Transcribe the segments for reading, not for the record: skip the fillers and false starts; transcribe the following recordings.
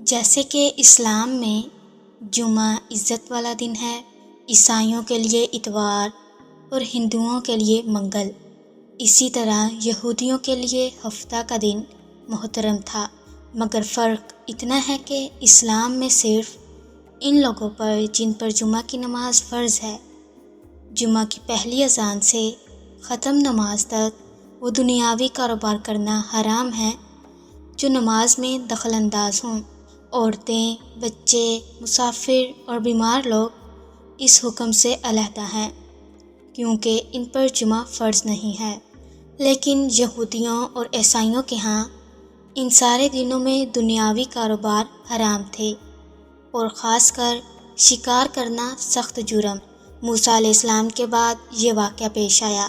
جیسے کہ اسلام میں جمعہ عزت والا دن ہے، عیسائیوں کے لیے اتوار اور ہندوؤں کے لیے منگل، اسی طرح یہودیوں کے لیے ہفتہ کا دن محترم تھا، مگر فرق اتنا ہے کہ اسلام میں صرف ان لوگوں پر جن پر جمعہ کی نماز فرض ہے، جمعہ کی پہلی اذان سے ختم نماز تک وہ دنیاوی کاروبار کرنا حرام ہے جو نماز میں دخل انداز ہوں۔ عورتیں، بچے، مسافر اور بیمار لوگ اس حکم سے علیحدہ ہیں کیونکہ ان پر جمعہ فرض نہیں ہے، لیکن یہودیوں اور عیسائیوں کے ہاں ان سارے دنوں میں دنیاوی کاروبار حرام تھے، اور خاص کر شکار کرنا سخت جرم۔ موسیٰ علیہ السلام کے بعد یہ واقعہ پیش آیا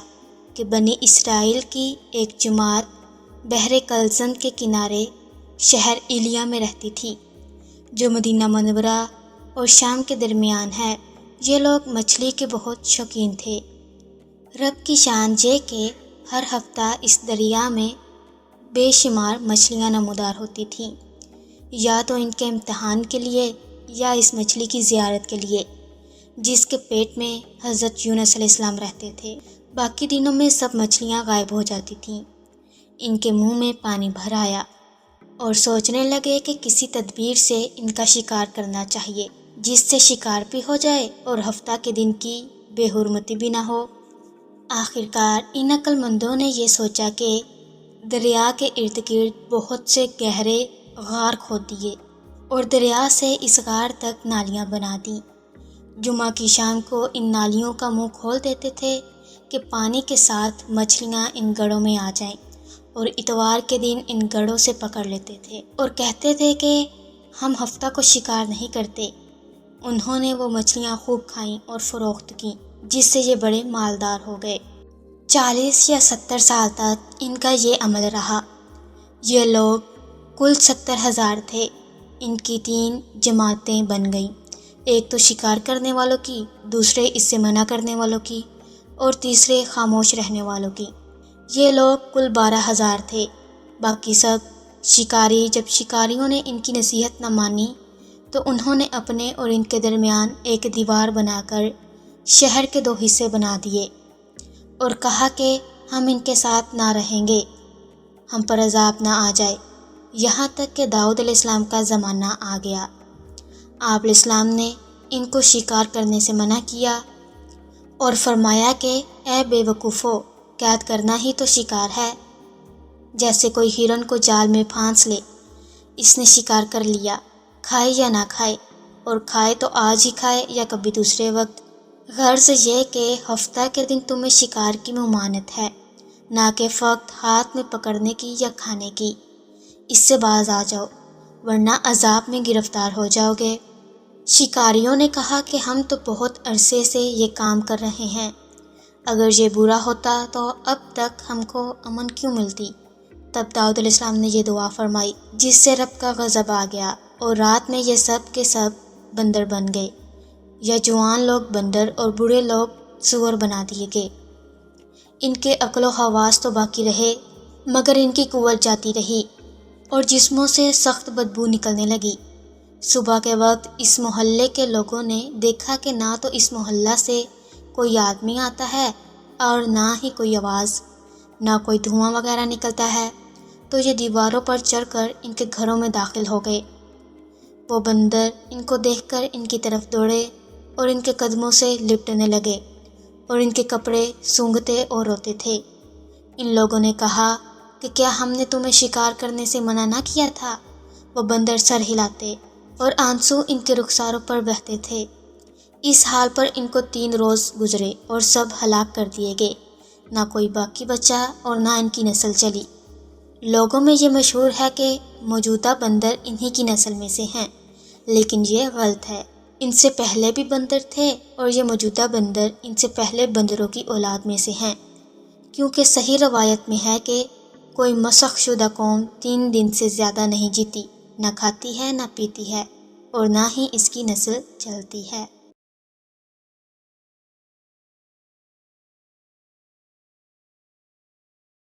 کہ بنی اسرائیل کی ایک جماعت بحر کلزم کے کنارے شہر ایلیا میں رہتی تھی، جو مدینہ منورہ اور شام کے درمیان ہے۔ یہ لوگ مچھلی کے بہت شوقین تھے۔ رب کی شان یہ کہ ہر ہفتہ اس دریا میں بے شمار مچھلیاں نمودار ہوتی تھیں، یا تو ان کے امتحان کے لیے یا اس مچھلی کی زیارت کے لیے جس کے پیٹ میں حضرت یونس علیہ السلام رہتے تھے۔ باقی دنوں میں سب مچھلیاں غائب ہو جاتی تھیں۔ ان کے منہ میں پانی بھر آیا اور سوچنے لگے کہ کسی تدبیر سے ان کا شکار کرنا چاہیے جس سے شکار بھی ہو جائے اور ہفتہ کے دن کی بے حرمتی بھی نہ ہو۔ آخرکار ان عقل مندوں نے یہ سوچا کہ دریا کے ارد گرد بہت سے گہرے غار کھود دیے اور دریا سے اس غار تک نالیاں بنا دیں۔ جمعہ کی شام کو ان نالیوں کا منہ کھول دیتے تھے کہ پانی کے ساتھ مچھلیاں ان گڑھوں میں آ جائیں، اور اتوار کے دن ان گڑھوں سے پکڑ لیتے تھے اور کہتے تھے کہ ہم ہفتہ کو شکار نہیں کرتے۔ انہوں نے وہ مچھلیاں خوب کھائیں اور فروخت کیں، جس سے یہ بڑے مالدار ہو گئے۔ 40 یا 70 سال تک ان کا یہ عمل رہا۔ یہ لوگ کل 70,000 تھے۔ ان کی 3 جماعتیں بن گئیں، ایک تو شکار کرنے والوں کی، دوسرے اس سے منع کرنے والوں کی، اور تیسرے خاموش رہنے والوں کی۔ یہ لوگ کل 12,000 تھے۔ باقی سب شکاری۔ جب شکاریوں نے ان کی نصیحت نہ مانی تو انہوں نے اپنے اور ان کے درمیان ایک دیوار بنا کر شہر کے 2 حصے بنا دیے اور کہا کہ ہم ان کے ساتھ نہ رہیں گے، ہم پر عذاب نہ آ جائے۔ یہاں تک کہ داؤد علیہ السلام کا زمانہ آ گیا۔ آپ علیہ السلام نے ان کو شکار کرنے سے منع کیا اور فرمایا کہ اے بے وقوفو، قید کرنا ہی تو شکار ہے۔ جیسے کوئی ہرن کو جال میں پھانس لے، اس نے شکار کر لیا، کھائے یا نہ کھائے، اور کھائے تو آج ہی کھائے یا کبھی دوسرے وقت۔ غرض یہ کہ ہفتہ کے دن تمہیں شکار کی ممانعت ہے، نہ کہ فقط ہاتھ میں پکڑنے کی یا کھانے کی۔ اس سے باز آ جاؤ ورنہ عذاب میں گرفتار ہو جاؤ گے۔ شکاریوں نے کہا کہ ہم تو بہت عرصے سے یہ کام کر رہے ہیں، اگر یہ برا ہوتا تو اب تک ہم کو امن کیوں ملتی؟ تب داؤد علیہ السلام نے یہ دعا فرمائی جس سے رب کا غضب آ گیا، اور رات میں یہ سب کے سب بندر بن گئے، یا جوان لوگ بندر اور بوڑھے لوگ سور بنا دیے گئے۔ ان کے عقل و حواس تو باقی رہے، مگر ان کی قوت جاتی رہی اور جسموں سے سخت بدبو نکلنے لگی۔ صبح کے وقت اس محلے کے لوگوں نے دیکھا کہ نہ تو اس محلہ سے کوئی آدمی آتا ہے اور نہ ہی کوئی آواز، نہ کوئی دھواں وغیرہ نکلتا ہے، تو یہ دیواروں پر چڑھ کر ان کے گھروں میں داخل ہو گئے۔ وہ بندر ان کو دیکھ کر ان کی طرف دوڑے اور ان کے قدموں سے لپٹنے لگے اور ان کے کپڑے سونگھتے اور روتے تھے۔ ان لوگوں نے کہا کہ کیا ہم نے تمہیں شکار کرنے سے منع نہ کیا تھا؟ وہ بندر سر ہلاتے اور آنسو ان کے رخساروں پر بہتے تھے۔ اس حال پر ان کو 3 روز گزرے اور سب ہلاک کر دیے گئے، نہ کوئی باقی بچا اور نہ ان کی نسل چلی۔ لوگوں میں یہ مشہور ہے کہ موجودہ بندر انہی کی نسل میں سے ہیں، لیکن یہ غلط ہے۔ ان سے پہلے بھی بندر تھے اور یہ موجودہ بندر ان سے پہلے بندروں کی اولاد میں سے ہیں، کیونکہ صحیح روایت میں ہے کہ کوئی مسخ شدہ قوم 3 دن سے زیادہ نہیں جیتی، نہ کھاتی ہے نہ پیتی ہے اور نہ ہی اس کی نسل چلتی ہے۔